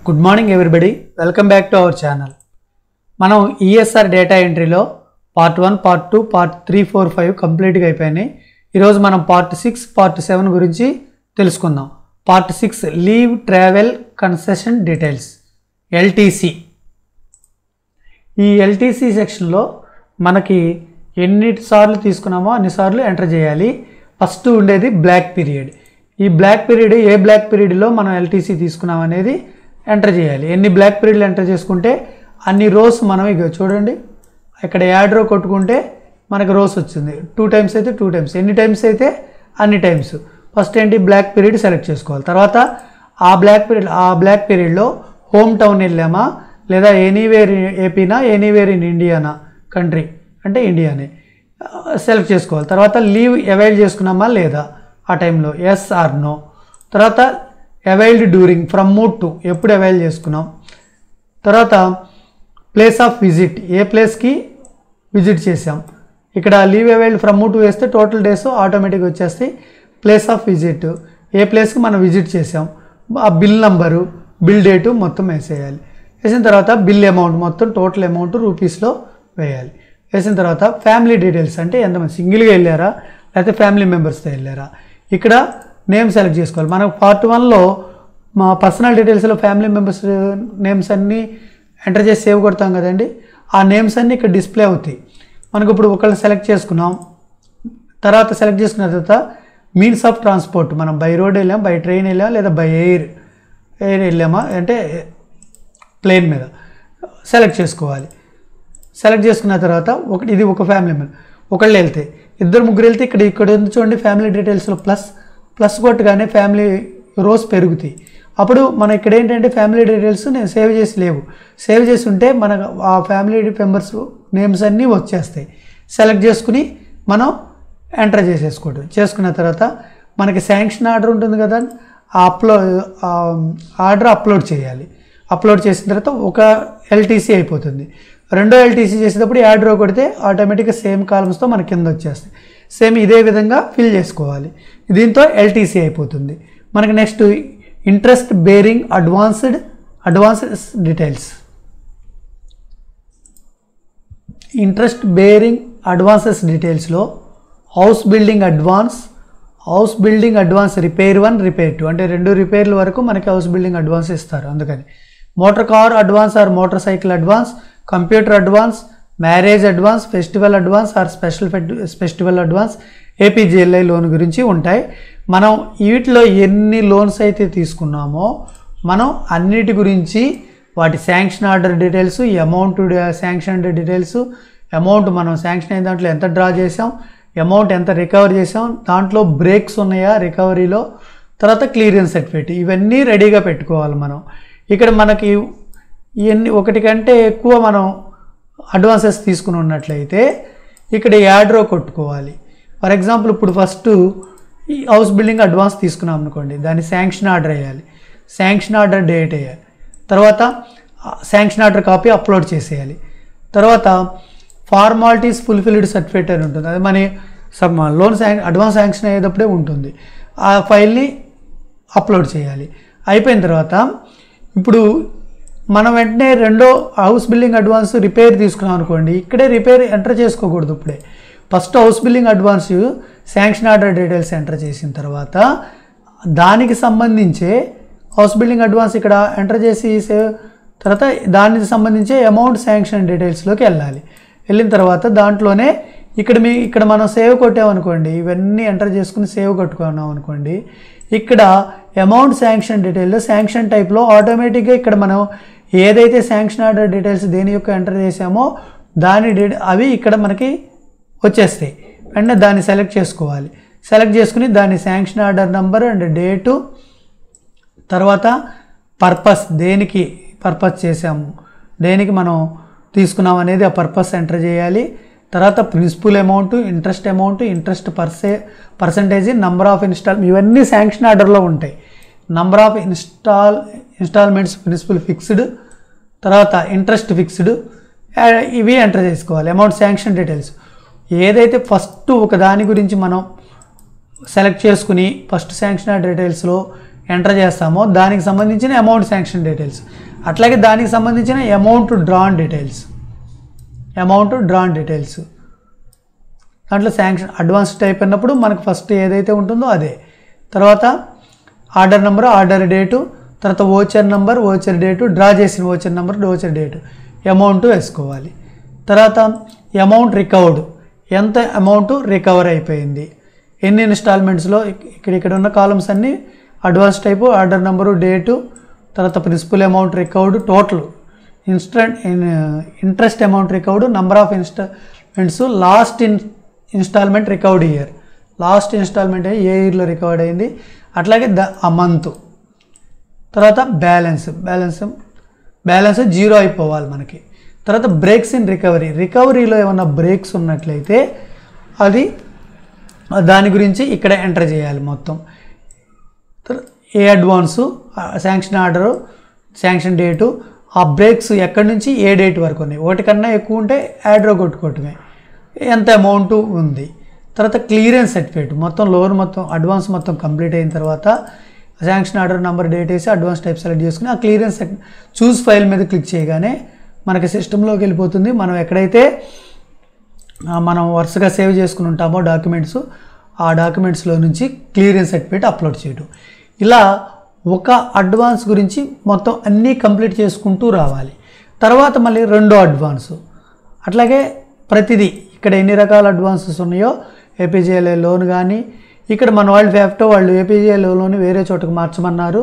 Good morning everybody, welcome back to our channel. మనం ESR data ఎంట్రీలో part 1, part 2, part 3, 4, 5 కంప్లీట్గా అయిపోయినాయి. ఈరోజు మనం పార్ట్ 6, పార్ట్ 7 గురించి తెలుసుకుందాం. Part 6 leave travel concession details, LTC. ఈ ఎల్టీసీ సెక్షన్లో మనకి ఎన్నిసార్లు తీసుకున్నామో అన్నిసార్లు ఎంటర్ చేయాలి. ఫస్ట్ ఉండేది బ్లాక్ పీరియడ్. ఈ బ్లాక్ పీరియడ్ ఏ బ్లాక్ పీరియడ్లో మనం ఎల్టీసీ తీసుకున్నాం అనేది ఎంటర్ చేయాలి. ఎన్ని బ్లాక్ పీరియడ్లు ఎంటర్ చేసుకుంటే అన్ని రోస్ మనం ఇక చూడండి, ఇక్కడ యాడ్ రో కొట్టుకుంటే మనకు రోస్ వచ్చింది. 2 టైమ్స్ అయితే 2 టైమ్స్, ఎన్ని టైమ్స్ అయితే అన్ని టైమ్స్. ఫస్ట్ ఏంటి, బ్లాక్ పీరియడ్ సెలెక్ట్ చేసుకోవాలి. తర్వాత ఆ బ్లాక్ పీరియడ్లో హోమ్ టౌన్ వెళ్ళామా లేదా ఎనీవేర్ ఏపీనా ఎనీవేర్ ఇన్ ఇండియానా, కంట్రీ అంటే ఇండియానే సెలెక్ట్ చేసుకోవాలి. తర్వాత లీవ్ అవైల్ చేసుకున్నామా లేదా ఆ టైంలో, ఎస్ ఆర్ నో. తర్వాత availed during, from mood to, ఎప్పుడు అవైల్ చేసుకున్నాం. తర్వాత ప్లేస్ ఆఫ్ విజిట్, ఏ ప్లేస్కి విజిట్ చేసాం. ఇక్కడ leave availed from mood to వేస్తే టోటల్ డేస్ ఆటోమేటిక్గా వచ్చేస్తాయి. ప్లేస్ ఆఫ్ విజిట్, ఏ ప్లేస్కి మనం విజిట్ చేసాం. ఆ బిల్ నంబరు, బిల్ డేటు మొత్తం వేసేయాలి. వేసిన తర్వాత బిల్ అమౌంట్ మొత్తం టోటల్ అమౌంట్ రూపీస్లో వేయాలి. వేసిన తర్వాత ఫ్యామిలీ డీటెయిల్స్, అంటే ఎంతమంది సింగిల్గా వెళ్ళారా లేకపోతే ఫ్యామిలీ మెంబర్స్తో వెళ్ళారా. ఇక్కడ నేమ్ సెలెక్ట్ చేసుకోవాలి. మనకు పార్ట్ 1లో మా పర్సనల్ డీటెయిల్స్లో ఫ్యామిలీ మెంబర్స్ నేమ్స్ అన్నీ ఎంటర్ చేసి సేవ్ కొడతాం కదండి, ఆ నేమ్స్ అన్నీ ఇక్కడ డిస్ప్లే అవుతాయి. మనకు ఇప్పుడు ఒకళ్ళు సెలెక్ట్ చేసుకున్నాం. తర్వాత సెలెక్ట్ చేసుకున్న తర్వాత మీన్స్ ఆఫ్ ట్రాన్స్పోర్ట్, మనం బై రోడ్ వెళ్ళాం, బై ట్రైన్ వెళ్ళాం లేదా బై ఎయిర్ వెళ్ళామా అంటే ప్లేన్ మీద సెలెక్ట్ చేసుకోవాలి. సెలెక్ట్ చేసుకున్న తర్వాత ఇది ఒక ఫ్యామిలీ మెంబర్, ఒకళ్ళు వెళ్తే, ఇద్దరు ముగ్గురు వెళ్తే ఇక్కడ చూడండి ఫ్యామిలీ డీటెయిల్స్లో ప్లస్ కొట్టగానే ఫ్యామిలీ రోస్ పెరుగుతాయి. అప్పుడు మన ఇక్కడ ఏంటంటే ఫ్యామిలీ డీటెయిల్స్ నేను సేవ్ చేసి లేవు, సేవ్ చేసి ఉంటే మనకు ఆ ఫ్యామిలీ మెంబర్స్ నేమ్స్ అన్నీ వచ్చేస్తాయి. సెలెక్ట్ చేసుకుని మనం ఎంటర్ చేసుకున్న తర్వాత మనకి శాంక్షన్ ఆర్డర్ ఉంటుంది కదా, ఆ ఆర్డర్ అప్లోడ్ చేయాలి. అప్లోడ్ చేసిన తర్వాత ఒక ఎల్టీసీ అయిపోతుంది. రెండో ఎల్టీసీ చేసేటప్పుడు యాడ్ రో కొడితే ఆటోమేటిక్గా సేమ్ కాలమ్స్తో మన కింద వచ్చేస్తాయి. సేమ్ ఇదే విధంగా ఫిల్ చేసుకోవాలి. దీంతో ఎల్టీసీ అయిపోతుంది. మనకి next interest bearing advanced details. Interest bearing advances డీటెయిల్స్లో house building advance repair 1, repair 2 అంటే 2 రిపేర్ల వరకు మనకి హౌస్ బిల్డింగ్ అడ్వాన్స్ ఇస్తారు. అందుకని motor car advance or motor cycle advance, computer advance, marriage advance, festival advance or festival advance, APGLI loan గురించి ఉంటాయి. మనం వీటిలో ఎన్ని లోన్స్ అయితే తీసుకున్నామో మనం అన్నిటి గురించి వాటి sanction order details, amount sanction details, amount మనం శాంక్షన్ అయిన దాంట్లో ఎంత డ్రా చేసాం, అమౌంట్ ఎంత రికవర్ చేసాం, దాంట్లో బ్రేక్స్ ఉన్నాయా రికవరీలో, తర్వాత క్లియరెన్స్ సర్టిఫికేట్, ఇవన్నీ రెడీగా పెట్టుకోవాలి మనం. ఇక్కడ మనకి ఇవన్నీ ఒకటి కంటే ఎక్కువ మనం అడ్వాన్సెస్ తీసుకుని ఉన్నట్లయితే ఇక్కడ యాడ్ రో కొట్టుకోవాలి. ఫర్ ఎగ్జాంపుల్ ఇప్పుడు ఫస్ట్ ఈ హౌస్ బిల్డింగ్ అడ్వాన్స్ తీసుకున్నాం అనుకోండి, దాన్ని శాంక్షన్ ఆర్డర్ వేయాలి, శాంక్షన్ ఆర్డర్ డేట్ వేయాలి, తర్వాత శాంక్షన్ ఆర్డర్ కాపీ అప్లోడ్ చేసేయాలి. తర్వాత ఫార్మాలిటీస్ ఫుల్ఫిల్డ్ సర్టిఫికేట్ అని ఉంటుంది, అది మన లోన్ అడ్వాన్స్ శాంక్షన్ అయ్యేటప్పుడే ఉంటుంది. ఆ ఫైల్ని అప్లోడ్ చేయాలి. అయిపోయిన తర్వాత ఇప్పుడు మనం వెంటనే రెండో హౌస్ బిల్డింగ్ అడ్వాన్స్ రిపేర్ తీసుకున్నాం అనుకోండి, ఇక్కడే రిపేర్ ఎంటర్ చేసుకోకూడదు. ఇప్పుడే first house building advance sanction order details enter చేసిన తర్వాత దానికి సంబంధించే హౌస్ బిల్డింగ్ అడ్వాన్స్ ఇక్కడ ఎంటర్ చేసి తర్వాత దానికి సంబంధించే అమౌంట్ శాంక్షన్ డీటెయిల్స్లోకి వెళ్ళాలి. వెళ్ళిన తర్వాత దాంట్లోనే ఇక్కడ మనం సేవ్ కొట్టామనుకోండి, ఇవన్నీ ఎంటర్ చేసుకుని సేవ్ కొట్టుకున్నాం అనుకోండి, ఇక్కడ అమౌంట్ శాంక్షన్ డీటెయిల్లో శాంక్షన్ టైప్లో ఆటోమేటిక్గా ఇక్కడ మనం ఏదైతే శాంక్షన్ ఆర్డర్ డీటెయిల్స్ దేని యొక్క ఎంటర్ చేసామో అవి ఇక్కడ మనకి వచ్చేస్తాయి. అంటే దాన్ని సెలెక్ట్ చేసుకోవాలి. సెలెక్ట్ చేసుకుని దాని sanction order number and date, తర్వాత పర్పస్, దేనికి పర్పస్ చేసాము, దేనికి మనం తీసుకున్నాం అనేది ఆ పర్పస్ ఎంటర్ చేయాలి. తర్వాత principal amount, interest percentage, number of ఇవన్నీ శాంక్షన్ ఆర్డర్లో ఉంటాయి. Number of instalments principal fixed, తర్వాత ఇంట్రెస్ట్ ఫిక్స్డ్, ఇవి ఎంటర్ చేసుకోవాలి. అమౌంట్ శాంక్షన్ డీటెయిల్స్ ఏదైతే ఫస్ట్ ఒక దాని గురించి మనం సెలెక్ట్ చేసుకుని ఫస్ట్ శాంక్షన్ ఆర్డర్ డీటెయిల్స్లో ఎంటర్ చేస్తామో దానికి సంబంధించిన అమౌంట్ శాంక్షన్ డీటెయిల్స్, అట్లాగే దానికి సంబంధించిన అమౌంట్ డ్రాన్ డీటెయిల్స్, దాంట్లో శాంక్షన్ అడ్వాన్స్ టైప్ అన్నప్పుడు మనకు ఫస్ట్ ఏదైతే ఉంటుందో అదే, తర్వాత ఆర్డర్ నెంబర్, ఆర్డర్ డేటు, తర్వాత voucher number, voucher date, draw చేసిన voucher number, voucher date, amount వేసుకోవాలి. తర్వాత అమౌంట్ రికవర్డ్, ఎంత అమౌంట్ రికవర్ అయిపోయింది, ఎన్ని ఇన్స్టాల్మెంట్స్లో, ఇక్కడ ఉన్న కాలమ్స్ అన్నీ advance type, order number, date, తర్వాత principal amount recovered, total interest amount recovered, number of instalments, last instalment recovered year, last instalment ఏ ఇయర్లో రికవర్డ్ అయింది, అట్లాగే ఆ మంత్. తర్వాత బ్యాలెన్స్ జీరో అయిపోవాలి మనకి. తర్వాత బ్రేక్స్ ఇన్ రికవరీలో ఏమన్నా బ్రేక్స్ ఉన్నట్లయితే అది దాని గురించి ఇక్కడ ఎంటర్ చేయాలి మొత్తం. ఏ advance, sanction order, sanction date, ఆ బ్రేక్స్ ఎక్కడి నుంచి ఏ డేట్ వరకు ఉన్నాయి, ఒకటి కన్నా ఎక్కువ ఉంటే యాడ్రో కొట్టుకోవటమే, ఎంత అమౌంట్ ఉంది. తర్వాత క్లియరెన్స్ సర్టిఫికేట్, మొత్తం లోన్ మొత్తం అడ్వాన్స్ మొత్తం కంప్లీట్ అయిన తర్వాత శాంక్షన్ ఆర్డర్ నెంబర్ డేట్ వేసి అడ్వాన్స్ టైప్ సెలెక్ట్ చేసుకుని ఆ క్లియరెన్స్ చూస్ ఫైల్ మీద క్లిక్ చేయగానే మనకి సిస్టంలోకి వెళ్ళిపోతుంది. మనం ఎక్కడైతే మనం వరుసగా సేవ్ చేసుకుని ఉంటామో డాక్యుమెంట్స్, ఆ డాక్యుమెంట్స్లో నుంచి క్లియరెన్స్ సర్టిఫికేట్ అప్లోడ్ చేయడం. ఇలా ఒక అడ్వాన్స్ గురించి మొత్తం అన్నీ కంప్లీట్ చేసుకుంటూ రావాలి. తర్వాత మళ్ళీ రెండో అడ్వాన్సు, అట్లాగే ప్రతిదీ ఇక్కడ ఎన్ని రకాల అడ్వాన్సెస్ ఉన్నాయో ఏపీజేఎల్ఐ లోన్ కానీ, ఇక్కడ మన వాళ్ళు ఫ్యాప్టో వాళ్ళు ఏపీజేఎల్ఐ లోన్ వేరే చోటకు మార్చమన్నారు,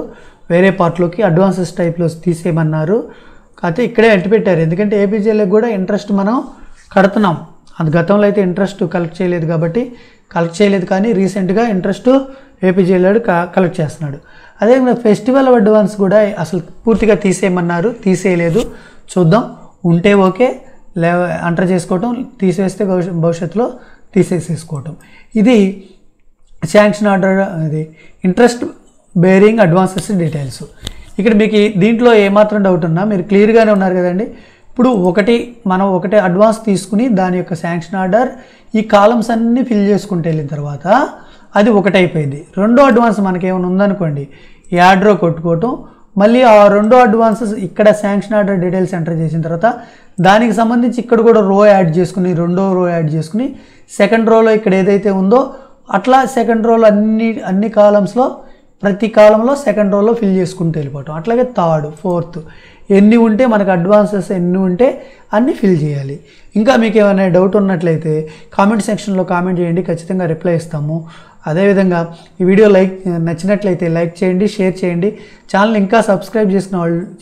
వేరే పార్ట్లోకి అడ్వాన్సెస్ టైప్లో తీసేయమన్నారు. కాకపోతే ఇక్కడే ఎంటర్ పెట్టారు, ఎందుకంటే ఏపీజేఎల్ఐకి కూడా ఇంట్రెస్ట్ మనం కడుతున్నాం. అది గతంలో అయితే ఇంట్రెస్ట్ కలెక్ట్ చేయలేదు కానీ రీసెంట్గా ఇంట్రెస్ట్ ఏపీజేఎల్ఐ కలెక్ట్ చేస్తున్నాడు. అదేవిధంగా ఫెస్టివల్ అడ్వాన్స్ కూడా అసలు పూర్తిగా తీసేయమన్నారు, తీసేయలేదు. చూద్దాం, ఉంటే ఓకే, ఎంటర్ చేసుకోవటం, తీసేస్తే భవిష్యత్తులో తీసేసుకోవటం. ఇది శాంక్షన్ ఆర్డర్, ఇది ఇంట్రెస్ట్ బేరింగ్ అడ్వాన్సెస్ డీటెయిల్స్. ఇక్కడ మీకు దీంట్లో ఏమాత్రం డౌట్ ఉన్నా మీరు క్లియర్గానే ఉన్నారు కదండి. ఇప్పుడు మనం ఒకటే అడ్వాన్స్ తీసుకుని దాని యొక్క శాంక్షన్ ఆర్డర్ ఈ కాలమ్స్ అన్నీ ఫిల్ చేసుకుంటూ వెళ్ళిన తర్వాత అది ఒకటైపోయింది. రెండో అడ్వాన్స్ మనకేమైనా ఉందనుకోండి, యాడ్రో కొట్టుకోవటం, మళ్ళీ ఆ రెండో అడ్వాన్సెస్ ఇక్కడ శాంక్షన్ ఆర్డర్ డీటెయిల్స్ ఎంటర్ చేసిన తర్వాత దానికి సంబంధించి ఇక్కడ కూడా రో యాడ్ చేసుకుని, రెండో రో యాడ్ చేసుకుని, సెకండ్ రోలో ఇక్కడ ఏదైతే ఉందో అట్లా సెకండ్ రోలో అన్ని కాలమ్స్లో ప్రతి కాలంలో సెకండ్ రోలో ఫిల్ చేసుకుంటూ వెళ్ళిపోవటం. అట్లాగే థర్డ్, ఫోర్త్ ఎన్ని ఉంటే మనకు అడ్వాన్సెస్ ఎన్ని ఉంటే అన్నీ ఫిల్ చేయాలి. ఇంకా మీకు ఏమైనా డౌట్ ఉన్నట్లయితే కామెంట్ సెక్షన్లో కామెంట్ చేయండి, ఖచ్చితంగా రిప్లై ఇస్తాము. అదేవిధంగా ఈ వీడియో నచ్చినట్లయితే లైక్ చేయండి, షేర్ చేయండి. ఛానల్ ఇంకా సబ్స్క్రైబ్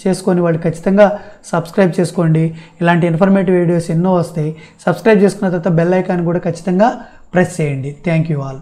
చేసుకొని వాళ్ళు ఖచ్చితంగా సబ్స్క్రైబ్ చేసుకోండి. ఇలాంటి ఇన్ఫర్మేటివ్ వీడియోస్ ఎన్నో వస్తాయి. సబ్స్క్రైబ్ చేసుకున్న తర్వాత బెల్ ఐకాన్ కూడా ఖచ్చితంగా ప్రెస్ చేయండి. Thank you all.